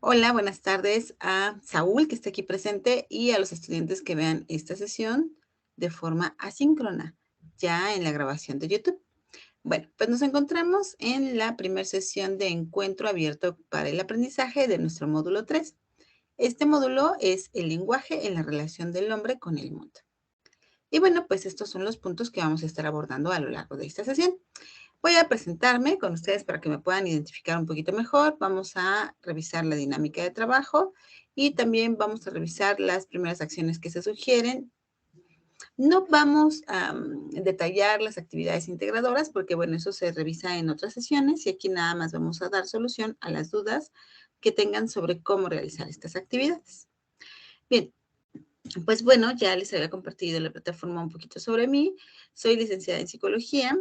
Hola, buenas tardes a Saúl, que está aquí presente, y a los estudiantes que vean esta sesión de forma asíncrona, ya en la grabación de YouTube. Bueno, pues nos encontramos en la primera sesión de encuentro abierto para el aprendizaje de nuestro módulo 3. Este módulo es el lenguaje en la relación del hombre con el mundo. Y bueno, pues estos son los puntos que vamos a estar abordando a lo largo de esta sesión. Voy a presentarme con ustedes para que me puedan identificar un poquito mejor. Vamos a revisar la dinámica de trabajo y también vamos a revisar las primeras acciones que se sugieren. No vamos a detallar las actividades integradoras porque, bueno, eso se revisa en otras sesiones y aquí nada más vamos a dar solución a las dudas que tengan sobre cómo realizar estas actividades. Bien, pues bueno, ya les había compartido en la plataforma un poquito sobre mí. Soy licenciada en psicología,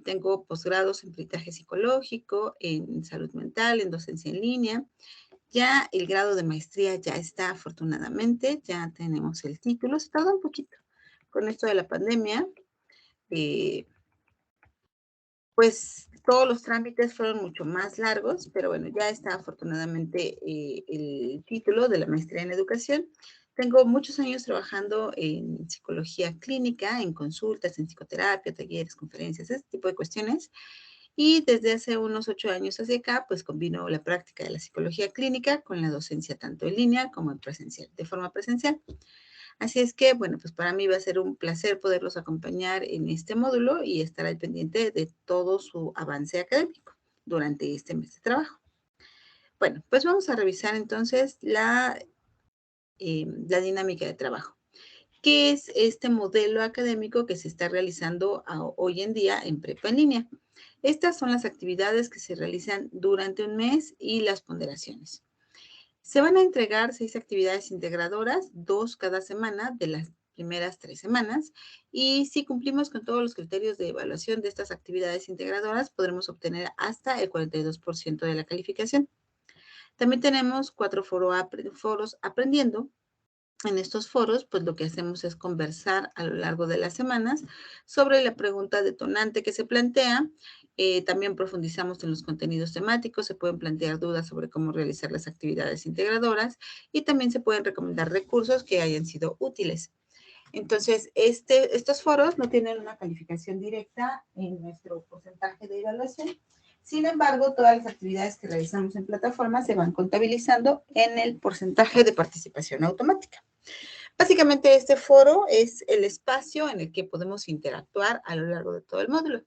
tengo posgrados en peritaje psicológico, en salud mental, en docencia en línea. Ya el grado de maestría ya está, afortunadamente, ya tenemos el título. Se tardó un poquito con esto de la pandemia. eh, pues todos los trámites fueron mucho más largos, pero bueno, ya está afortunadamente el título de la maestría en educación. Tengo muchos años trabajando en psicología clínica, en consultas, en psicoterapia, talleres, conferencias, ese tipo de cuestiones. Y desde hace unos 8 años hacia acá, pues combino la práctica de la psicología clínica con la docencia tanto en línea como en presencial, de forma presencial. Así es que, bueno, pues para mí va a ser un placer poderlos acompañar en este módulo y estar al pendiente de todo su avance académico durante este mes de trabajo. Bueno, pues vamos a revisar entonces la dinámica de trabajo. ¿Qué es este modelo académico que se está realizando hoy en día en prepa en línea? Estas son las actividades que se realizan durante un mes y las ponderaciones. Se van a entregar 6 actividades integradoras, 2 cada semana de las primeras 3 semanas, y si cumplimos con todos los criterios de evaluación de estas actividades integradoras, podremos obtener hasta el 42% de la calificación. También tenemos 4 foros aprendiendo. En estos foros, pues lo que hacemos es conversar a lo largo de las semanas sobre la pregunta detonante que se plantea. También profundizamos en los contenidos temáticos, se pueden plantear dudas sobre cómo realizar las actividades integradoras y también se pueden recomendar recursos que hayan sido útiles. Entonces, estos foros no tienen una calificación directa en nuestro porcentaje de evaluación. Sin embargo, todas las actividades que realizamos en plataforma se van contabilizando en el porcentaje de participación automática. Básicamente, este foro es el espacio en el que podemos interactuar a lo largo de todo el módulo.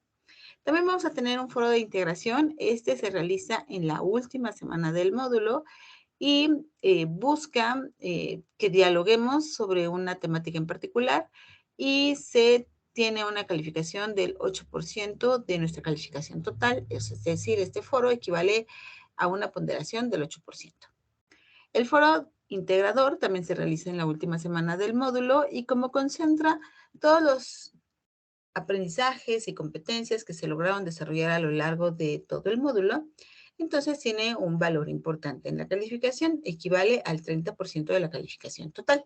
También vamos a tener un foro de integración. Este se realiza en la última semana del módulo y busca que dialoguemos sobre una temática en particular y se tiene una calificación del 8% de nuestra calificación total, es decir, este foro equivale a una ponderación del 8%. El foro integrador también se realiza en la última semana del módulo y como concentra todos los aprendizajes y competencias que se lograron desarrollar a lo largo de todo el módulo, entonces tiene un valor importante en la calificación, equivale al 30% de la calificación total.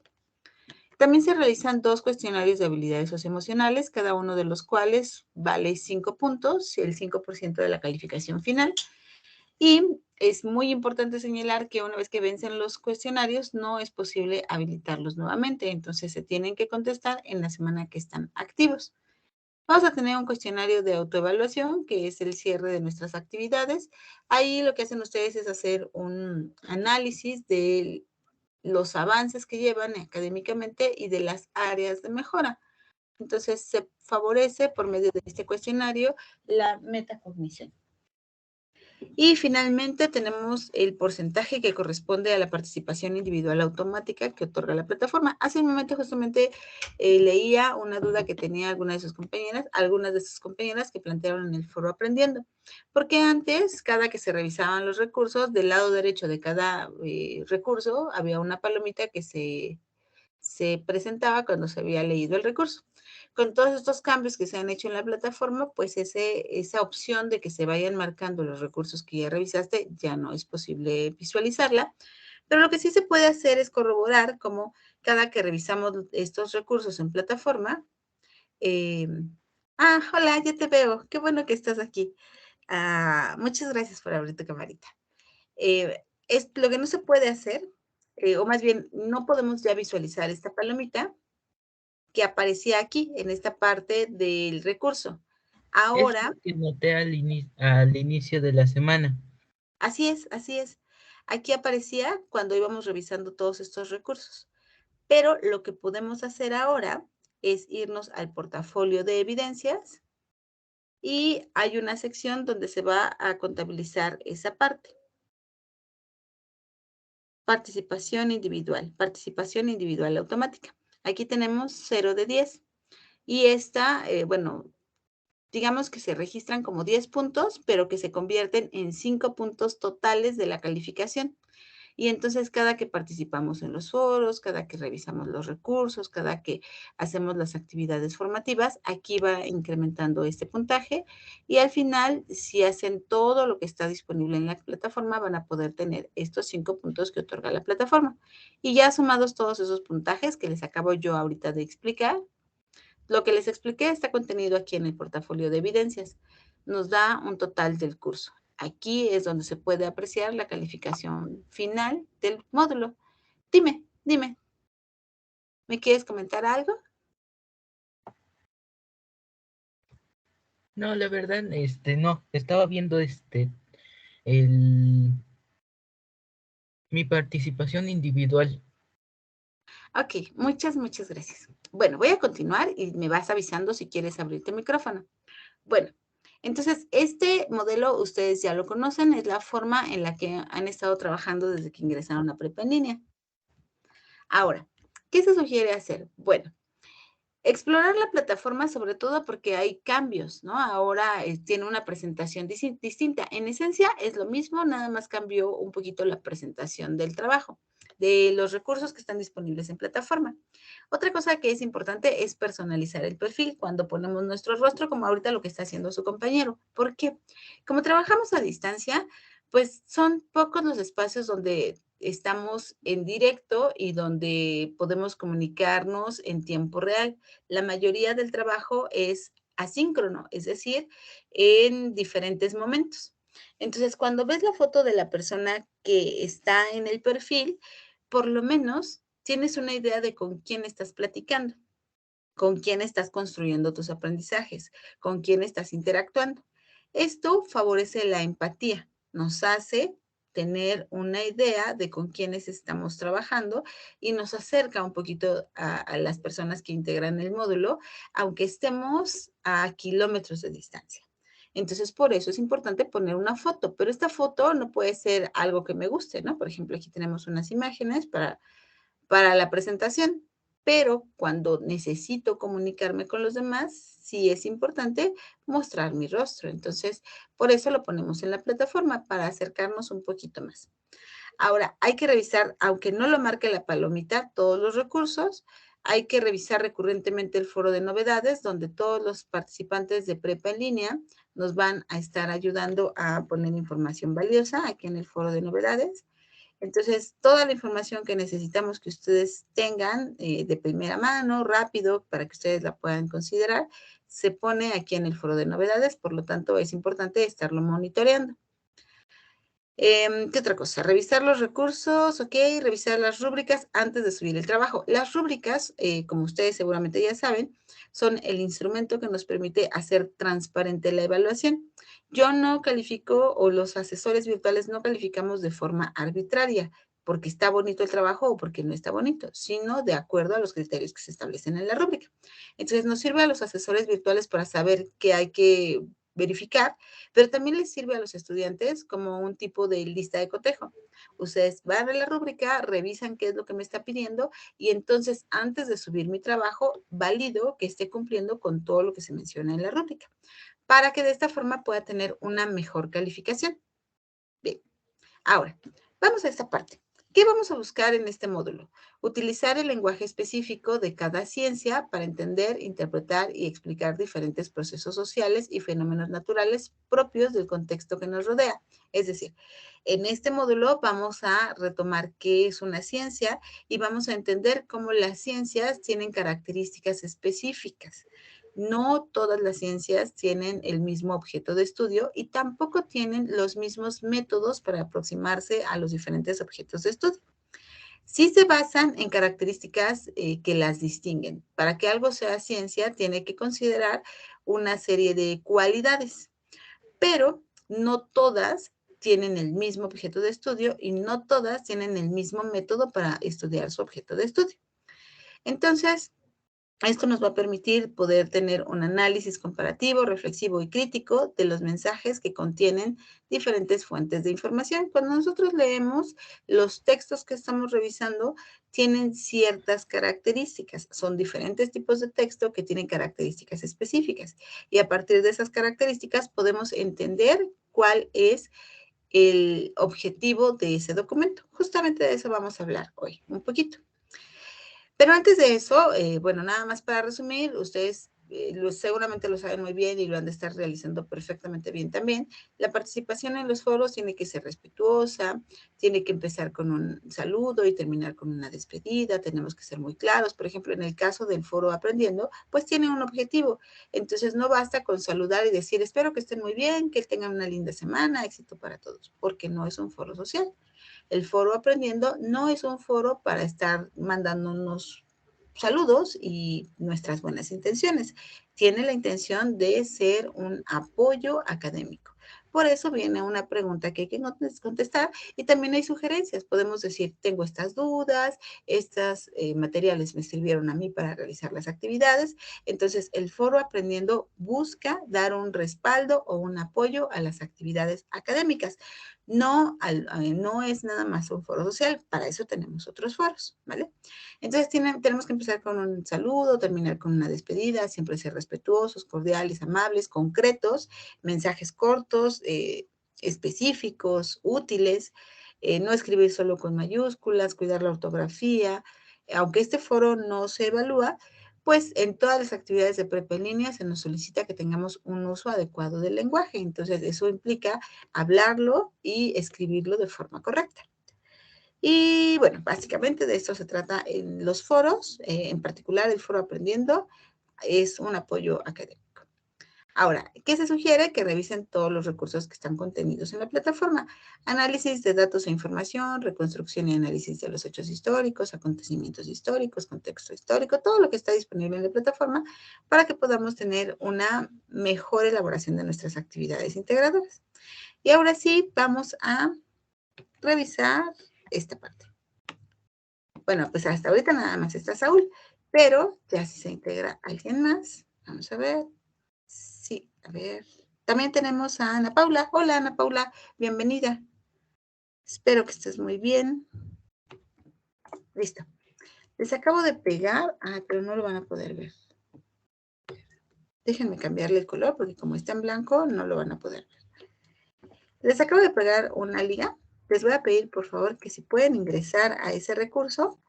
También se realizan 2 cuestionarios de habilidades socioemocionales, cada uno de los cuales vale 5 puntos, el 5% de la calificación final. Y es muy importante señalar que una vez que vencen los cuestionarios, no es posible habilitarlos nuevamente, entonces se tienen que contestar en la semana que están activos. Vamos a tener un cuestionario de autoevaluación, que es el cierre de nuestras actividades. Ahí lo que hacen ustedes es hacer un análisis de los avances que llevan académicamente y de las áreas de mejora. Entonces, se favorece por medio de este cuestionario la metacognición. Y finalmente tenemos el porcentaje que corresponde a la participación individual automática que otorga la plataforma. Hace un momento justamente leía una duda que tenía algunas de sus compañeras que plantearon en el foro Aprendiendo. Porque antes, cada que se revisaban los recursos, del lado derecho de cada recurso había una palomita que se presentaba cuando se había leído el recurso. Con todos estos cambios que se han hecho en la plataforma, pues esa opción de que se vayan marcando los recursos que ya revisaste ya no es posible visualizarla, pero lo que sí se puede hacer es corroborar cómo cada que revisamos estos recursos en plataforma, eh, hola, ya te veo, qué bueno que estás aquí. Muchas gracias por abrir tu camarita. Es lo que no se puede hacer, o más bien no podemos ya visualizar esta palomita que aparecía aquí en esta parte del recurso. Es Ahora, lo que noté al inicio de la semana. así es, así es. Aquí aparecía cuando íbamos revisando todos estos recursos. Pero lo que podemos hacer ahora es irnos al portafolio de evidencias y hay una sección donde se va a contabilizar esa parte. Participación individual automática. Aquí tenemos 0 de 10 y esta, bueno, digamos que se registran como 10 puntos, pero que se convierten en 5 puntos totales de la calificación. Y entonces cada que participamos en los foros, cada que revisamos los recursos, cada que hacemos las actividades formativas, aquí va incrementando este puntaje y al final, si hacen todo lo que está disponible en la plataforma, van a poder tener estos 5 puntos que otorga la plataforma. Y ya sumados todos esos puntajes que les acabo yo ahorita de explicar, lo que les expliqué está contenido aquí en el portafolio de evidencias. Nos da un total del curso. Aquí es donde se puede apreciar la calificación final del módulo. Dime, ¿me quieres comentar algo? No, la verdad, no, estaba viendo el, mi participación individual. Ok, muchas gracias. Bueno, voy a continuar y me vas avisando si quieres abrirte el micrófono. Bueno, entonces este modelo ustedes ya lo conocen, es la forma en la que han estado trabajando desde que ingresaron a prepa en línea. Ahora, ¿qué se sugiere hacer? Bueno, explorar la plataforma, sobre todo porque hay cambios, ¿no? Ahora tiene una presentación distinta. En esencia es lo mismo, nada más cambió un poquito la presentación del trabajo, de los recursos que están disponibles en plataforma. Otra cosa que es importante es personalizar el perfil cuando ponemos nuestro rostro, como ahorita lo que está haciendo su compañero. ¿Por qué? Como trabajamos a distancia, pues son pocos los espacios donde estamos en directo y donde podemos comunicarnos en tiempo real. La mayoría del trabajo es asíncrono, es decir, en diferentes momentos. Entonces, cuando ves la foto de la persona que está en el perfil, por lo menos tienes una idea de con quién estás platicando, con quién estás construyendo tus aprendizajes, con quién estás interactuando. Esto favorece la empatía, nos hace tener una idea de con quiénes estamos trabajando y nos acerca un poquito a las personas que integran el módulo, aunque estemos a kilómetros de distancia. Entonces, por eso es importante poner una foto, pero esta foto no puede ser algo que me guste, ¿no? Por ejemplo, aquí tenemos unas imágenes para la presentación, pero cuando necesito comunicarme con los demás, sí es importante mostrar mi rostro. Entonces, por eso lo ponemos en la plataforma, para acercarnos un poquito más. Ahora, hay que revisar, aunque no lo marque la palomita, todos los recursos. Hay que revisar recurrentemente el foro de novedades, donde todos los participantes de prepa en línea nos van a estar ayudando a poner información valiosa aquí en el foro de novedades. Entonces, toda la información que necesitamos que ustedes tengan de primera mano, rápido, para que ustedes la puedan considerar, se pone aquí en el foro de novedades, por lo tanto, es importante estarlo monitoreando. ¿Qué otra cosa? Revisar los recursos, ok, revisar las rúbricas antes de subir el trabajo. Las rúbricas, como ustedes seguramente ya saben, son el instrumento que nos permite hacer transparente la evaluación. Yo no califico, o los asesores virtuales no calificamos de forma arbitraria, porque está bonito el trabajo o porque no está bonito, sino de acuerdo a los criterios que se establecen en la rúbrica. Entonces, nos sirve a los asesores virtuales para saber qué hay que verificar, pero también les sirve a los estudiantes como un tipo de lista de cotejo. Ustedes van a la rúbrica, revisan qué es lo que me está pidiendo y entonces antes de subir mi trabajo, valido que esté cumpliendo con todo lo que se menciona en la rúbrica, para que de esta forma pueda tener una mejor calificación. Bien, ahora, vamos a esta parte. ¿Qué vamos a buscar en este módulo? Utilizar el lenguaje específico de cada ciencia para entender, interpretar y explicar diferentes procesos sociales y fenómenos naturales propios del contexto que nos rodea. Es decir, en este módulo vamos a retomar qué es una ciencia y vamos a entender cómo las ciencias tienen características específicas. No todas las ciencias tienen el mismo objeto de estudio y tampoco tienen los mismos métodos para aproximarse a los diferentes objetos de estudio. Sí se basan en características que las distinguen. Para que algo sea ciencia, tiene que considerar una serie de cualidades, pero no todas tienen el mismo objeto de estudio y no todas tienen el mismo método para estudiar su objeto de estudio. Entonces, esto nos va a permitir poder tener un análisis comparativo, reflexivo y crítico de los mensajes que contienen diferentes fuentes de información. Cuando nosotros leemos, los textos que estamos revisando tienen ciertas características. Son diferentes tipos de texto que tienen características específicas. Y a partir de esas características podemos entender cuál es el objetivo de ese documento. Justamente de eso vamos a hablar hoy un poquito. Pero antes de eso, bueno, nada más para resumir, ustedes seguramente lo saben muy bien y lo han de estar realizando perfectamente bien también. La participación en los foros tiene que ser respetuosa, tiene que empezar con un saludo y terminar con una despedida, tenemos que ser muy claros. Por ejemplo, en el caso del foro Aprendiendo, pues tiene un objetivo. Entonces no basta con saludar y decir, espero que estén muy bien, que tengan una linda semana, éxito para todos, porque no es un foro social. El foro Aprendiendo no es un foro para estar mandándonos saludos y nuestras buenas intenciones. Tiene la intención de ser un apoyo académico. Por eso viene una pregunta que hay que contestar y también hay sugerencias. Podemos decir, tengo estas dudas, estos materiales me sirvieron a mí para realizar las actividades. Entonces, el foro Aprendiendo busca dar un respaldo o un apoyo a las actividades académicas. No, no es nada más un foro social, para eso tenemos otros foros, ¿vale? Entonces tenemos que empezar con un saludo, terminar con una despedida, siempre ser respetuosos, cordiales, amables, concretos, mensajes cortos, específicos, útiles, no escribir solo con mayúsculas, cuidar la ortografía. Aunque este foro no se evalúa, pues en todas las actividades de prepa en línea se nos solicita que tengamos un uso adecuado del lenguaje. Entonces, eso implica hablarlo y escribirlo de forma correcta. Y bueno, básicamente de esto se trata en los foros, en particular el foro Aprendiendo es un apoyo académico. Ahora, ¿qué se sugiere? Que revisen todos los recursos que están contenidos en la plataforma. Análisis de datos e información, reconstrucción y análisis de los hechos históricos, acontecimientos históricos, contexto histórico, todo lo que está disponible en la plataforma para que podamos tener una mejor elaboración de nuestras actividades integradoras. Y ahora sí, vamos a revisar esta parte. Bueno, pues hasta ahorita nada más está Saúl, pero ya si se integra alguien más, vamos a ver. Sí, a ver. También tenemos a Ana Paula. Hola, Ana Paula, bienvenida. Espero que estés muy bien. Listo. Les acabo de pegar, pero no lo van a poder ver. Déjenme cambiarle el color porque como está en blanco no lo van a poder ver. Les acabo de pegar una liga. Les voy a pedir, por favor, que si pueden ingresar a ese recurso,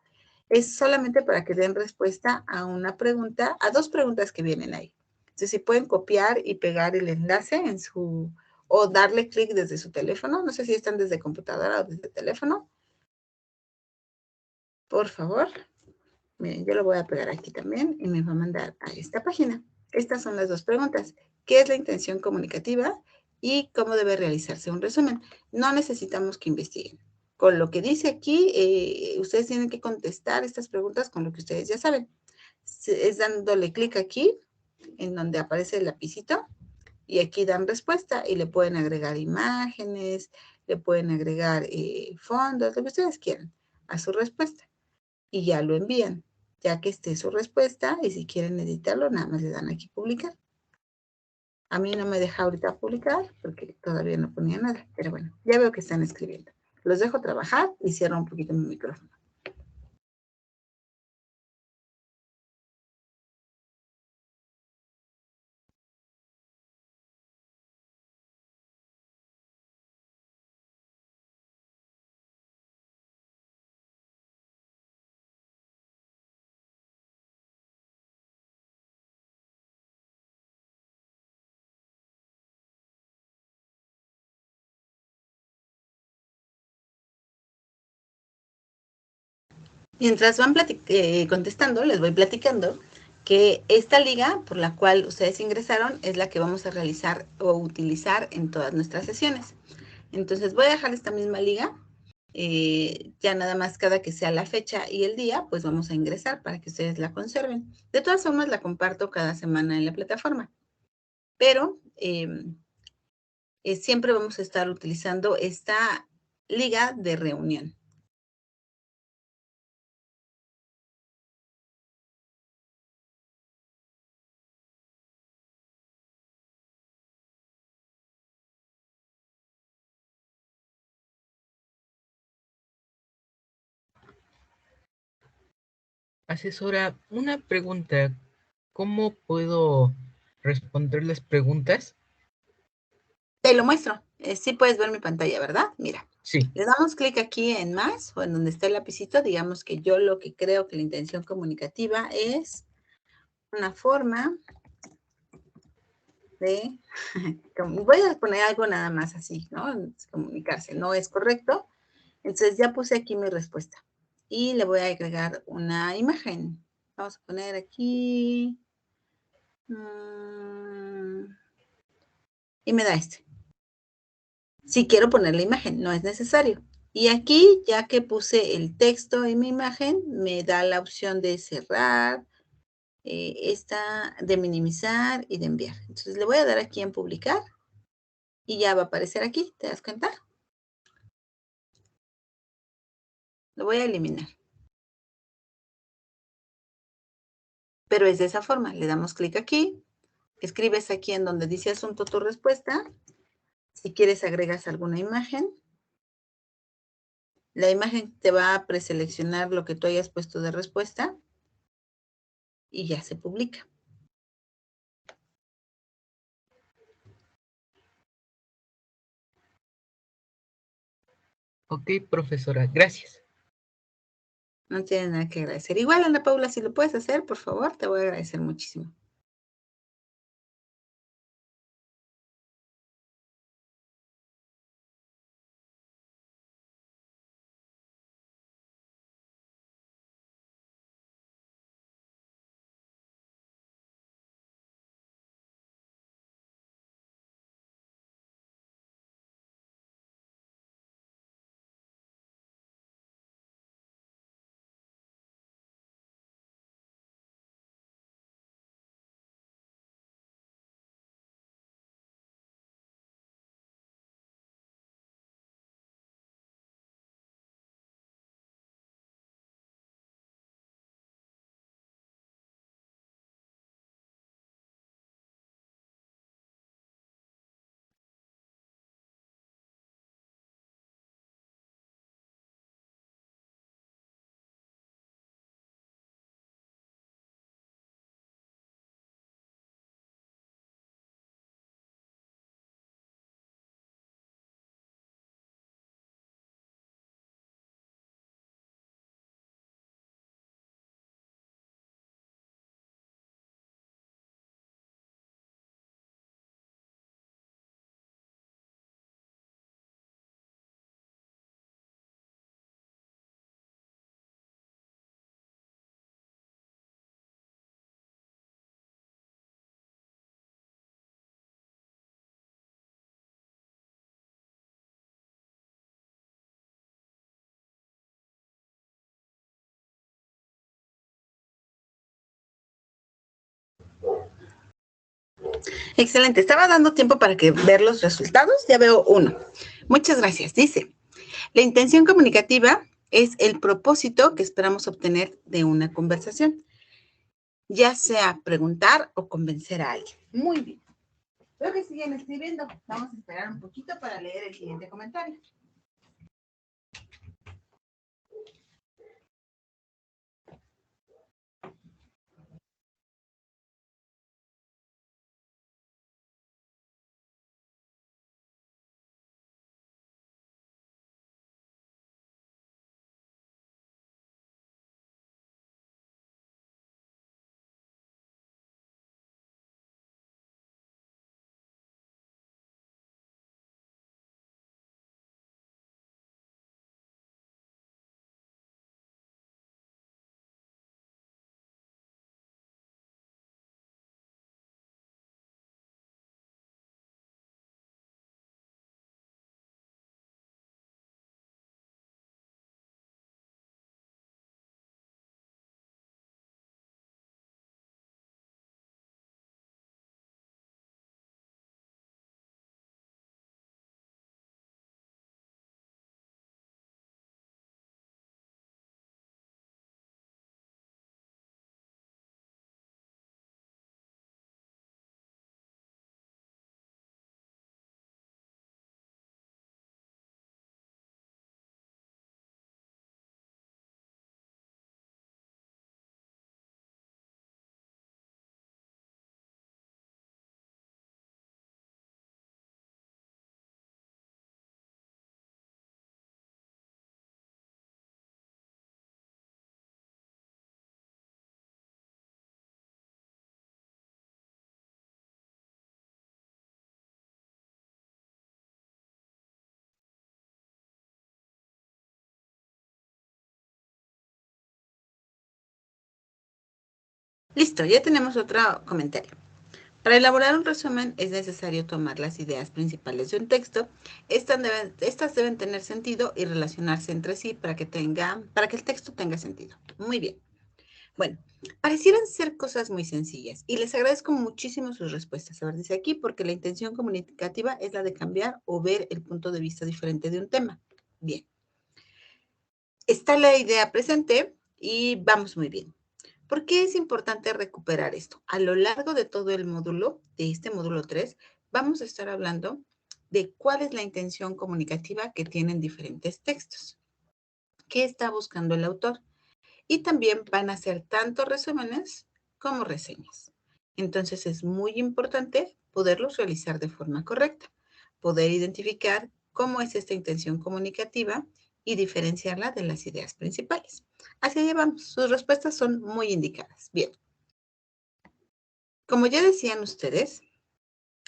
es solamente para que den respuesta a una pregunta, a dos preguntas que vienen ahí. Entonces, si pueden copiar y pegar el enlace en su, o darle clic desde su teléfono, no sé si están desde computadora o desde teléfono, por favor. Miren, yo lo voy a pegar aquí también y me va a mandar a esta página. Estas son las dos preguntas. ¿Qué es la intención comunicativa? Y cómo debe realizarse un resumen. No necesitamos que investiguen. Con lo que dice aquí, ustedes tienen que contestar estas preguntas con lo que ustedes ya saben. Es dándole clic aquí, en donde aparece el lapicito, y aquí dan respuesta y le pueden agregar imágenes, le pueden agregar fondos, lo que ustedes quieran a su respuesta. Y ya lo envían, ya que esté su respuesta, y si quieren editarlo, nada más le dan aquí publicar. A mí no me deja ahorita publicar porque todavía no ponía nada, pero bueno, ya veo que están escribiendo. Los dejo trabajar y cierro un poquito mi micrófono. Mientras van contestando, les voy platicando que esta liga por la cual ustedes ingresaron es la que vamos a realizar o utilizar en todas nuestras sesiones. Entonces voy a dejar esta misma liga. Ya nada más cada que sea la fecha y el día, pues vamos a ingresar para que ustedes la conserven. De todas formas, la comparto cada semana en la plataforma, pero siempre vamos a estar utilizando esta liga de reunión. Asesora, una pregunta. ¿Cómo puedo responder las preguntas? Te lo muestro. Sí puedes ver mi pantalla, ¿verdad? Mira, Sí. le damos clic aquí en más o en donde está el lapicito. Digamos que yo lo que creo que la intención comunicativa es una forma de, voy a poner algo nada más así, ¿no? Comunicarse, no es correcto. Entonces ya puse aquí mi respuesta y le voy a agregar una imagen. Vamos a poner aquí y me da este. Si quiero poner la imagen, no es necesario. Y aquí, ya que puse el texto y mi imagen, me da la opción de cerrar, esta de minimizar y de enviar. Entonces le voy a dar aquí en publicar y ya va a aparecer aquí, ¿te das cuenta? Lo voy a eliminar. Pero es de esa forma, le damos clic aquí, escribes aquí en donde dice asunto tu respuesta, si quieres agregas alguna imagen, la imagen te va a preseleccionar lo que tú hayas puesto de respuesta y ya se publica. Ok, profesora, gracias. No tiene nada que agradecer. Igual, Ana Paula, si lo puedes hacer, por favor, te voy a agradecer muchísimo. Excelente. Estaba dando tiempo para que ver los resultados. Ya veo uno. Muchas gracias. Dice, la intención comunicativa es el propósito que esperamos obtener de una conversación, ya sea preguntar o convencer a alguien. Muy bien. Veo que siguen escribiendo. Vamos a esperar un poquito para leer el siguiente comentario. Listo, ya tenemos otro comentario. Para elaborar un resumen es necesario tomar las ideas principales de un texto. Estas deben tener sentido y relacionarse entre sí para que el texto tenga sentido. Muy bien. Bueno, parecieran ser cosas muy sencillas y les agradezco muchísimo sus respuestas. A ver, dice aquí, porque la intención comunicativa es la de cambiar o ver el punto de vista diferente de un tema. Bien. Está la idea presente y vamos muy bien. ¿Por qué es importante recuperar esto? A lo largo de todo el módulo, de este módulo 3, vamos a estar hablando de cuál es la intención comunicativa que tienen diferentes textos. ¿Qué está buscando el autor? Y también van a ser tanto resúmenes como reseñas. Entonces es muy importante poderlos realizar de forma correcta, poder identificar cómo es esta intención comunicativa y diferenciarla de las ideas principales. Hacia allá vamos. Sus respuestas son muy indicadas. Bien. Como ya decían ustedes,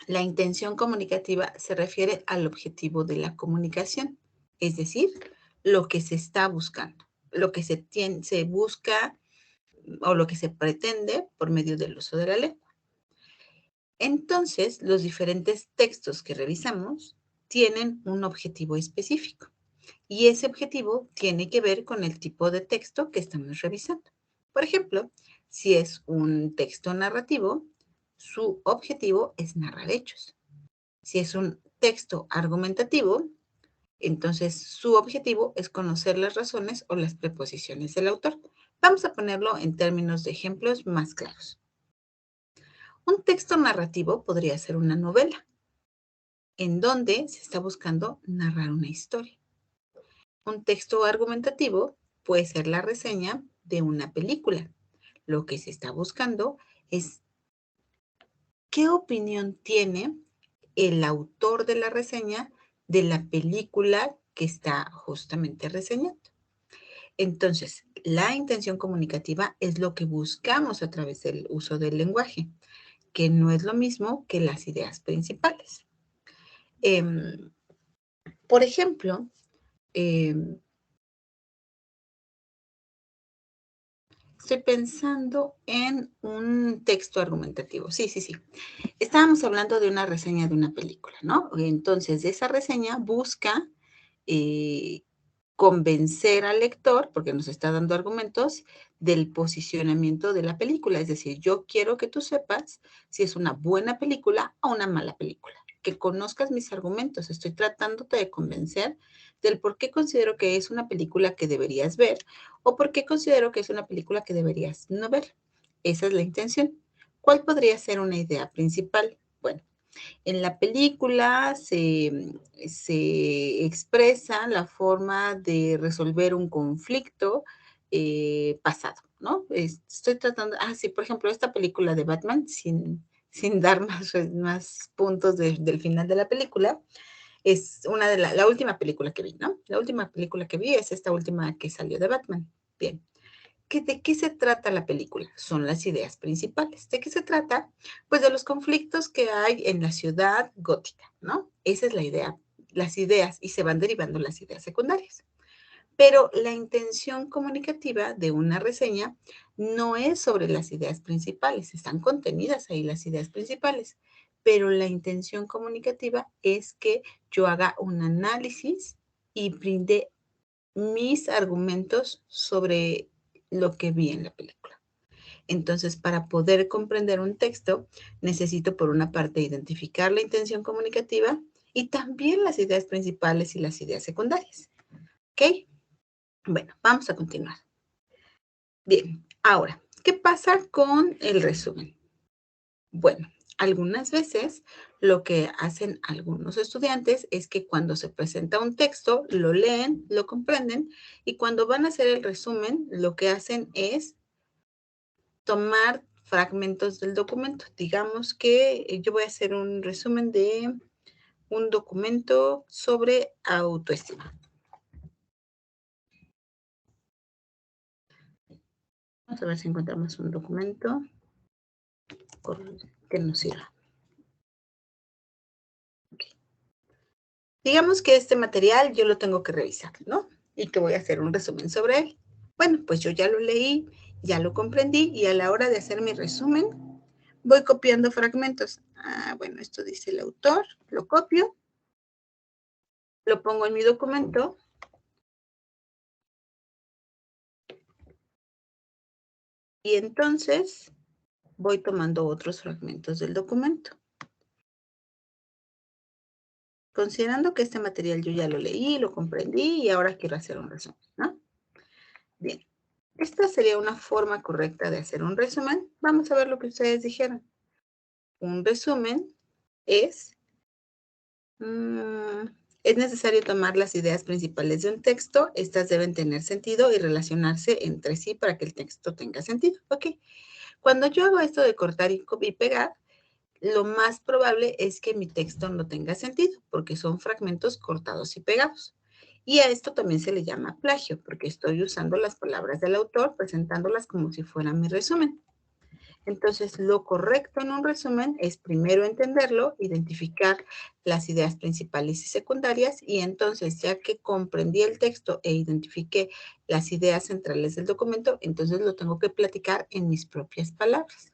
la intención comunicativa se refiere al objetivo de la comunicación, es decir, lo que se está buscando, lo que se busca o lo que se pretende por medio del uso de la lengua. Entonces, los diferentes textos que revisamos tienen un objetivo específico y ese objetivo tiene que ver con el tipo de texto que estamos revisando. Por ejemplo, si es un texto narrativo, su objetivo es narrar hechos. Si es un texto argumentativo, entonces su objetivo es conocer las razones o las preposiciones del autor. Vamos a ponerlo en términos de ejemplos más claros. Un texto narrativo podría ser una novela, en donde se está buscando narrar una historia. Un texto argumentativo puede ser la reseña de una película. Lo que se está buscando es qué opinión tiene el autor de la reseña de la película que está justamente reseñando. Entonces, la intención comunicativa es lo que buscamos a través del uso del lenguaje, que no es lo mismo que las ideas principales. Por ejemplo, estoy pensando en un texto argumentativo. Sí. Estábamos hablando de una reseña de una película, ¿no? Entonces, esa reseña busca convencer al lector, porque nos está dando argumentos, del posicionamiento de la película. Es decir, yo quiero que tú sepas si es una buena película o una mala película, que conozcas mis argumentos. Estoy tratándote de convencer del por qué considero que es una película que deberías ver o por qué considero que es una película que deberías no ver. Esa es la intención. ¿Cuál podría ser una idea principal? Bueno, en la película se expresa la forma de resolver un conflicto pasado, ¿no? Estoy tratando, sí, por ejemplo, esta película de Batman, sin dar más puntos del final de la película, es una de la última película que vi, ¿no? La última película que vi es esta última que salió de Batman. Bien. ¿De qué se trata la película? Son las ideas principales. ¿De qué se trata? Pues de los conflictos que hay en la ciudad gótica, ¿no? Esa es la idea, las ideas, y se van derivando las ideas secundarias. Pero la intención comunicativa de una reseña no es sobre las ideas principales, están contenidas ahí las ideas principales, pero la intención comunicativa es que yo haga un análisis y brinde mis argumentos sobre lo que vi en la película. Entonces, para poder comprender un texto, necesito por una parte identificar la intención comunicativa y también las ideas principales y las ideas secundarias. ¿Ok? Bueno, vamos a continuar. Bien, ahora, ¿qué pasa con el resumen? Bueno, algunas veces lo que hacen algunos estudiantes es que cuando se presenta un texto, lo leen, lo comprenden y cuando van a hacer el resumen, lo que hacen es tomar fragmentos del documento. Digamos que yo voy a hacer un resumen de un documento sobre autoestima. Vamos a ver si encontramos un documento que nos sirva. Okay. Digamos que este material yo lo tengo que revisar, ¿no? Y que voy a hacer un resumen sobre él. Bueno, pues yo ya lo leí Ya lo comprendí y a la hora de hacer mi resumen, voy copiando fragmentos. Bueno, esto dice el autor, lo copio, lo pongo en mi documento. Y entonces voy tomando otros fragmentos del documento. Considerando que este material yo ya lo leí, lo comprendí y ahora quiero hacer un resumen, ¿no? Bien, esta sería una forma correcta de hacer un resumen. Vamos a ver lo que ustedes dijeron. Un resumen es es necesario tomar las ideas principales de un texto. Estas deben tener sentido y relacionarse entre sí para que el texto tenga sentido. Ok. Cuando yo hago esto de cortar y pegar, lo más probable es que mi texto no tenga sentido, porque son fragmentos cortados y pegados. Y a esto también se le llama plagio, porque estoy usando las palabras del autor, presentándolas como si fueran mi resumen. Entonces, lo correcto en un resumen es primero entenderlo, identificar las ideas principales y secundarias, y entonces, ya que comprendí el texto e identifiqué las ideas centrales del documento, entonces lo tengo que platicar en mis propias palabras.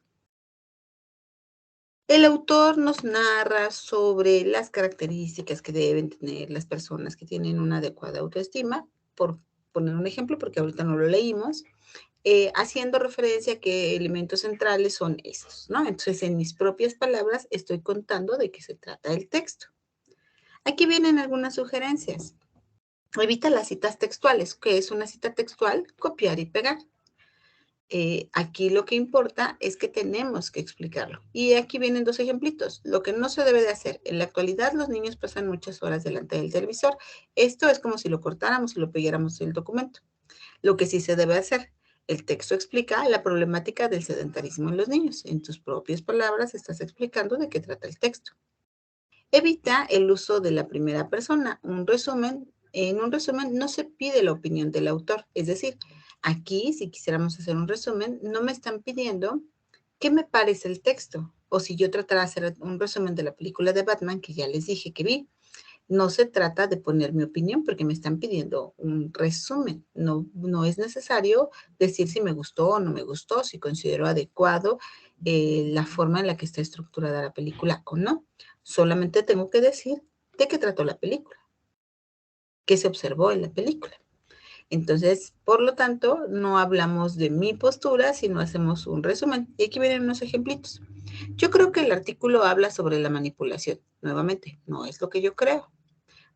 El autor nos narra sobre las características que deben tener las personas que tienen una adecuada autoestima, por poner un ejemplo, porque ahorita no lo leímos, haciendo referencia a que elementos centrales son estos, ¿no? Entonces, en mis propias palabras, estoy contando de qué se trata el texto. Aquí vienen algunas sugerencias. Evita las citas textuales. ¿Qué es una cita textual? Copiar y pegar. Aquí lo que importa es que tenemos que explicarlo. Y aquí vienen dos ejemplitos. Lo que no se debe de hacer. En la actualidad los niños pasan muchas horas delante del televisor. Esto es como si lo cortáramos y lo pegáramos en el documento. Lo que sí se debe hacer. El texto explica la problemática del sedentarismo en los niños. En tus propias palabras estás explicando de qué trata el texto. Evita el uso de la primera persona. En un resumen no se pide la opinión del autor. Es decir, aquí, si quisiéramos hacer un resumen, no me están pidiendo qué me parece el texto. O si yo tratara de hacer un resumen de la película de Batman, que ya les dije que vi, no se trata de poner mi opinión porque me están pidiendo un resumen. No es necesario decir si me gustó o no me gustó, si considero adecuado la forma en la que está estructurada la película o no. Solamente tengo que decir de qué trató la película, qué se observó en la película. Entonces, por lo tanto, no hablamos de mi postura, sino hacemos un resumen. Y aquí vienen unos ejemplitos. Yo creo que el artículo habla sobre la manipulación. Nuevamente, no es lo que yo creo,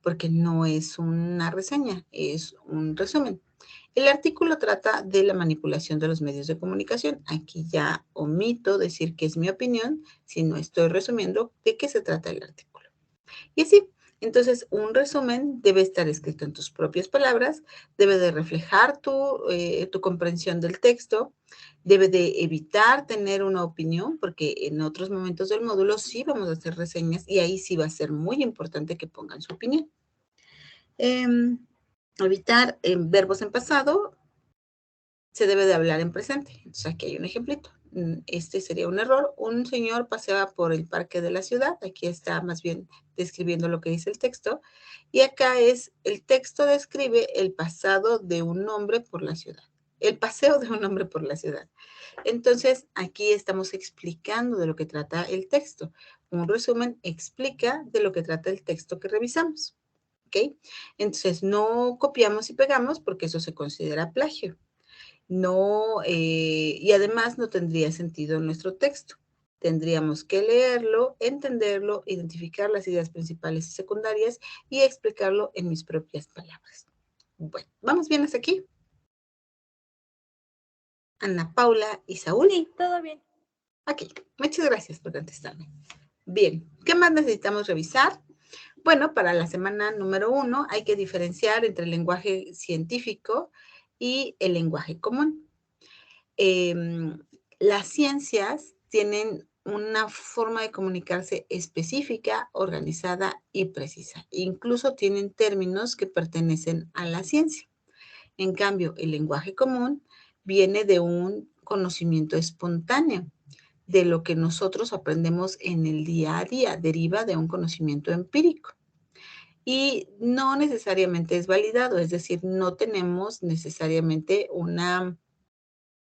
porque no es una reseña, es un resumen. El artículo trata de la manipulación de los medios de comunicación. Aquí ya omito decir que es mi opinión, sino estoy resumiendo de qué se trata el artículo. Y así, entonces un resumen debe estar escrito en tus propias palabras, debe de reflejar tu comprensión del texto, debe de evitar tener una opinión, porque en otros momentos del módulo sí vamos a hacer reseñas y ahí sí va a ser muy importante que pongan su opinión. Evitar verbos en pasado, se debe de hablar en presente. Entonces aquí hay un ejemplito. Este sería un error. Un señor paseaba por el parque de la ciudad. Aquí está más bien describiendo lo que dice el texto. Y acá es, el texto describe el pasado de un hombre por la ciudad. El paseo de un hombre por la ciudad. Entonces, aquí estamos explicando de lo que trata el texto. Un resumen explica de lo que trata el texto que revisamos. ¿Ok? Entonces, no copiamos y pegamos porque eso se considera plagio. No, y además no tendría sentido en nuestro texto. Tendríamos que leerlo, entenderlo, identificar las ideas principales y secundarias y explicarlo en mis propias palabras. Bueno, ¿vamos bien hasta aquí? Ana Paula y Saúl. Sí, todo bien. Ok, muchas gracias por contestarme. Bien, ¿qué más necesitamos revisar? Bueno, para la semana número 1 hay que diferenciar entre el lenguaje científico y el lenguaje común. Las ciencias tienen una forma de comunicarse específica, organizada y precisa. Incluso tienen términos que pertenecen a la ciencia. En cambio, el lenguaje común viene de un conocimiento espontáneo, de lo que nosotros aprendemos en el día a día, deriva de un conocimiento empírico. Y no necesariamente es validado, es decir, no tenemos necesariamente una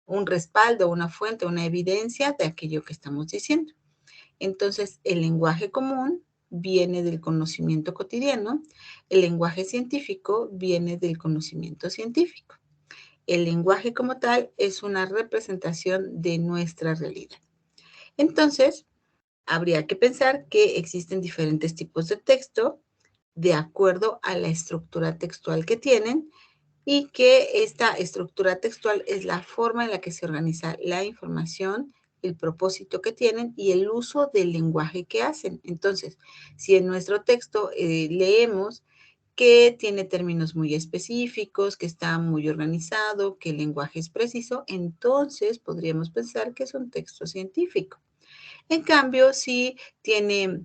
un respaldo, una fuente, una evidencia de aquello que estamos diciendo. Entonces, el lenguaje común viene del conocimiento cotidiano, el lenguaje científico viene del conocimiento científico. El lenguaje como tal es una representación de nuestra realidad. Entonces, habría que pensar que existen diferentes tipos de texto de acuerdo a la estructura textual que tienen y que esta estructura textual es la forma en la que se organiza la información, el propósito que tienen y el uso del lenguaje que hacen. Entonces, si en nuestro texto leemos que tiene términos muy específicos, que está muy organizado, que el lenguaje es preciso, entonces podríamos pensar que es un texto científico. En cambio, si tiene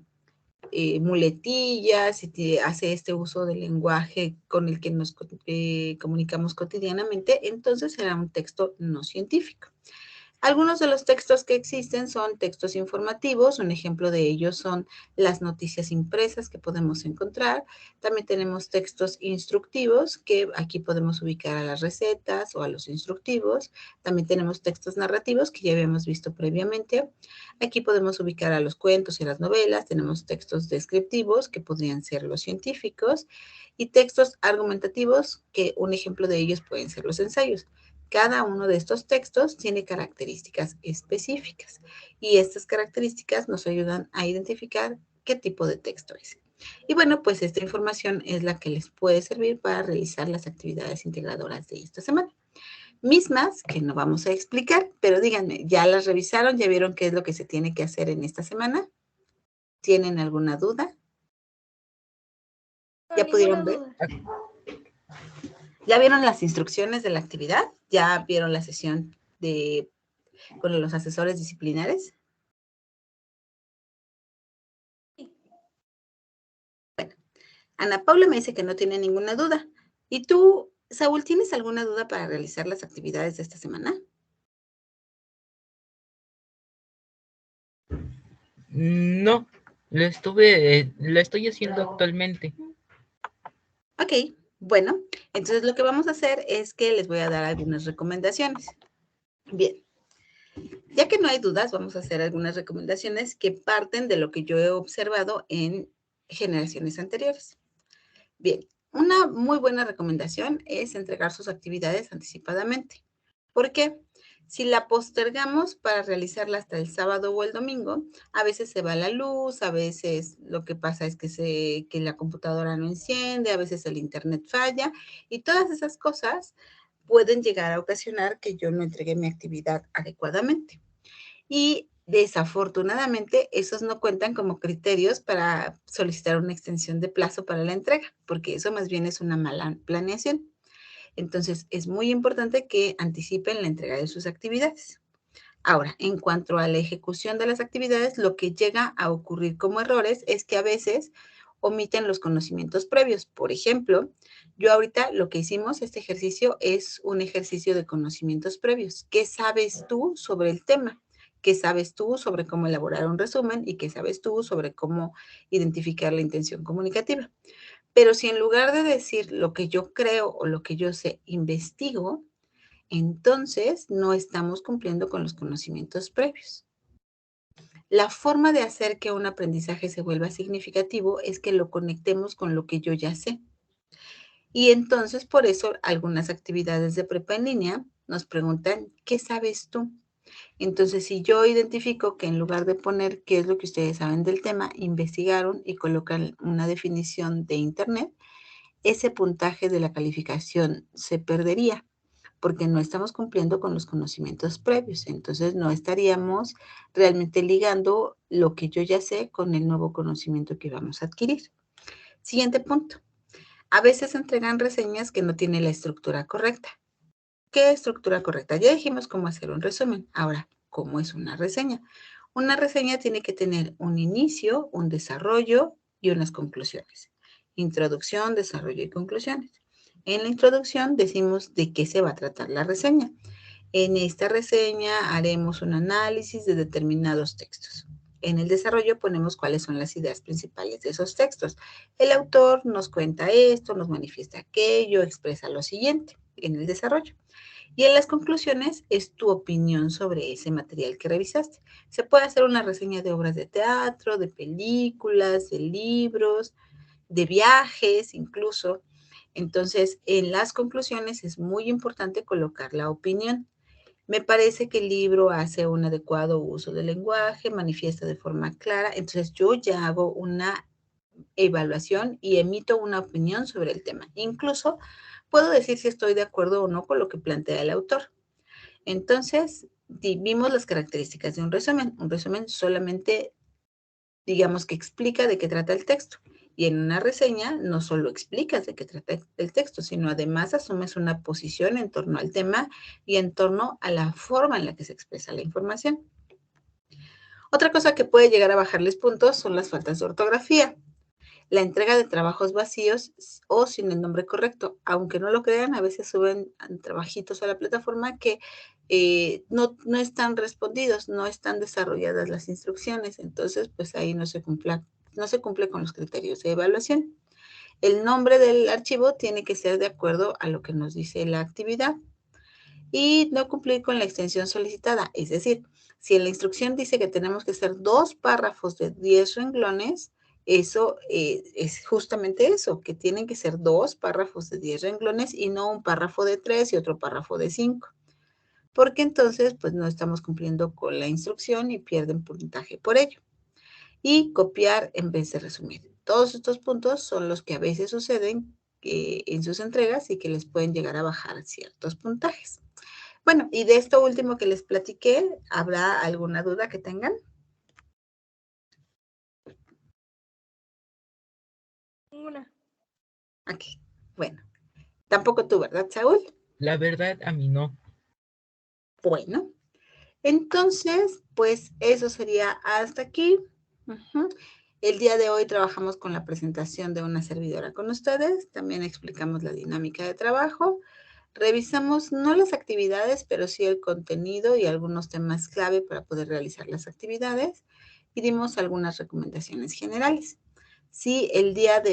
muletillas, si hace este uso del lenguaje con el que nos comunicamos cotidianamente, entonces será un texto no científico. Algunos de los textos que existen son textos informativos, un ejemplo de ellos son las noticias impresas que podemos encontrar. También tenemos textos instructivos, que aquí podemos ubicar a las recetas o a los instructivos. También tenemos textos narrativos, que ya habíamos visto previamente. Aquí podemos ubicar a los cuentos y las novelas. Tenemos textos descriptivos, que podrían ser los científicos, y textos argumentativos, que un ejemplo de ellos pueden ser los ensayos. Cada uno de estos textos tiene características específicas y estas características nos ayudan a identificar qué tipo de texto es. Y bueno, pues esta información es la que les puede servir para realizar las actividades integradoras de esta semana. Mismas que no vamos a explicar, pero díganme, ¿ya las revisaron? ¿Ya vieron qué es lo que se tiene que hacer en esta semana? ¿Tienen alguna duda? ¿Ya pudieron ver? ¿Ya vieron las instrucciones de la actividad? ¿Ya vieron la sesión con los asesores disciplinares? Bueno, Ana Paula me dice que no tiene ninguna duda. ¿Y tú, Saúl, tienes alguna duda para realizar las actividades de esta semana? No, lo estoy haciendo actualmente. Ok, bueno, entonces lo que vamos a hacer es que les voy a dar algunas recomendaciones. Bien, ya que no hay dudas, vamos a hacer algunas recomendaciones que parten de lo que yo he observado en generaciones anteriores. Bien, una muy buena recomendación es entregar sus actividades anticipadamente. ¿Por qué? Si la postergamos para realizarla hasta el sábado o el domingo, a veces se va la luz, a veces lo que pasa es que la computadora no enciende, a veces el internet falla y todas esas cosas pueden llegar a ocasionar que yo no entregue mi actividad adecuadamente. Y desafortunadamente, esos no cuentan como criterios para solicitar una extensión de plazo para la entrega, porque eso más bien es una mala planeación. Entonces, es muy importante que anticipen la entrega de sus actividades. Ahora, en cuanto a la ejecución de las actividades, lo que llega a ocurrir como errores es que a veces omiten los conocimientos previos. Por ejemplo, yo ahorita lo que hicimos, este ejercicio, es un ejercicio de conocimientos previos. ¿Qué sabes tú sobre el tema? ¿Qué sabes tú sobre cómo elaborar un resumen? ¿Y qué sabes tú sobre cómo identificar la intención comunicativa? Pero si en lugar de decir lo que yo creo o lo que yo sé, investigo, entonces no estamos cumpliendo con los conocimientos previos. La forma de hacer que un aprendizaje se vuelva significativo es que lo conectemos con lo que yo ya sé. Y entonces, por eso, algunas actividades de prepa en línea nos preguntan, ¿qué sabes tú? Entonces, si yo identifico que en lugar de poner qué es lo que ustedes saben del tema, investigaron y colocan una definición de Internet, ese puntaje de la calificación se perdería porque no estamos cumpliendo con los conocimientos previos. Entonces, no estaríamos realmente ligando lo que yo ya sé con el nuevo conocimiento que vamos a adquirir. Siguiente punto. A veces entregan reseñas que no tienen la estructura correcta. ¿Qué estructura correcta? Ya dijimos cómo hacer un resumen. Ahora, ¿cómo es una reseña? Una reseña tiene que tener un inicio, un desarrollo y unas conclusiones. Introducción, desarrollo y conclusiones. En la introducción decimos de qué se va a tratar la reseña. En esta reseña haremos un análisis de determinados textos. En el desarrollo ponemos cuáles son las ideas principales de esos textos. El autor nos cuenta esto, nos manifiesta aquello, expresa lo siguiente en el desarrollo. Y en las conclusiones es tu opinión sobre ese material que revisaste. Se puede hacer una reseña de obras de teatro, de películas, de libros, de viajes incluso. Entonces, en las conclusiones es muy importante colocar la opinión. Me parece que el libro hace un adecuado uso del lenguaje, manifiesta de forma clara. Entonces, yo ya hago una evaluación y emito una opinión sobre el tema. Incluso puedo decir si estoy de acuerdo o no con lo que plantea el autor. Entonces, vimos las características de un resumen. Un resumen solamente, digamos que explica de qué trata el texto. Y en una reseña no solo explicas de qué trata el texto, sino además asumes una posición en torno al tema y en torno a la forma en la que se expresa la información. Otra cosa que puede llegar a bajarles puntos son las faltas de ortografía, la entrega de trabajos vacíos o sin el nombre correcto. Aunque no lo crean, a veces suben trabajitos a la plataforma que no están respondidos, no están desarrolladas las instrucciones, entonces pues ahí no se cumple con los criterios de evaluación. El nombre del archivo tiene que ser de acuerdo a lo que nos dice la actividad y no cumplir con la extensión solicitada. Es decir, si en la instrucción dice que tenemos que hacer 2 párrafos de 10 renglones, eso es justamente eso, que tienen que ser 2 párrafos de 10 renglones y no un párrafo de 3 y otro párrafo de 5. Porque entonces, pues no estamos cumpliendo con la instrucción y pierden puntaje por ello. Y copiar en vez de resumir. Todos estos puntos son los que a veces suceden en sus entregas y que les pueden llegar a bajar ciertos puntajes. Bueno, y de esto último que les platiqué, ¿habrá alguna duda que tengan? Ninguna. Ok, bueno. Tampoco tú, ¿verdad, Saúl? La verdad, a mí no. Bueno, entonces, pues eso sería hasta aquí. El día de hoy trabajamos con la presentación de una servidora con ustedes. También explicamos la dinámica de trabajo. Revisamos no las actividades, pero sí el contenido y algunos temas clave para poder realizar las actividades. Y dimos algunas recomendaciones generales. Si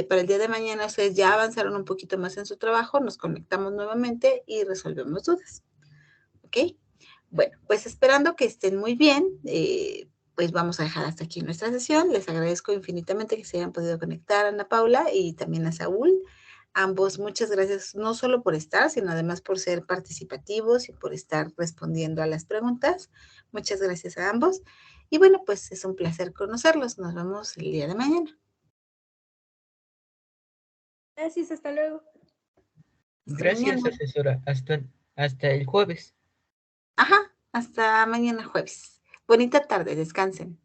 para el día de mañana ustedes ya avanzaron un poquito más en su trabajo, nos conectamos nuevamente y resolvemos dudas. ¿Ok? Bueno, pues esperando que estén muy bien, pues vamos a dejar hasta aquí nuestra sesión. Les agradezco infinitamente que se hayan podido conectar, Ana Paula, y también a Saúl. Ambos, muchas gracias, no solo por estar, sino además por ser participativos y por estar respondiendo a las preguntas. Muchas gracias a ambos. Y bueno, pues es un placer conocerlos. Nos vemos el día de mañana. Gracias, hasta luego. Hasta Gracias, mañana. asesora. Hasta el jueves. Ajá, hasta mañana jueves. Bonita tarde, descansen.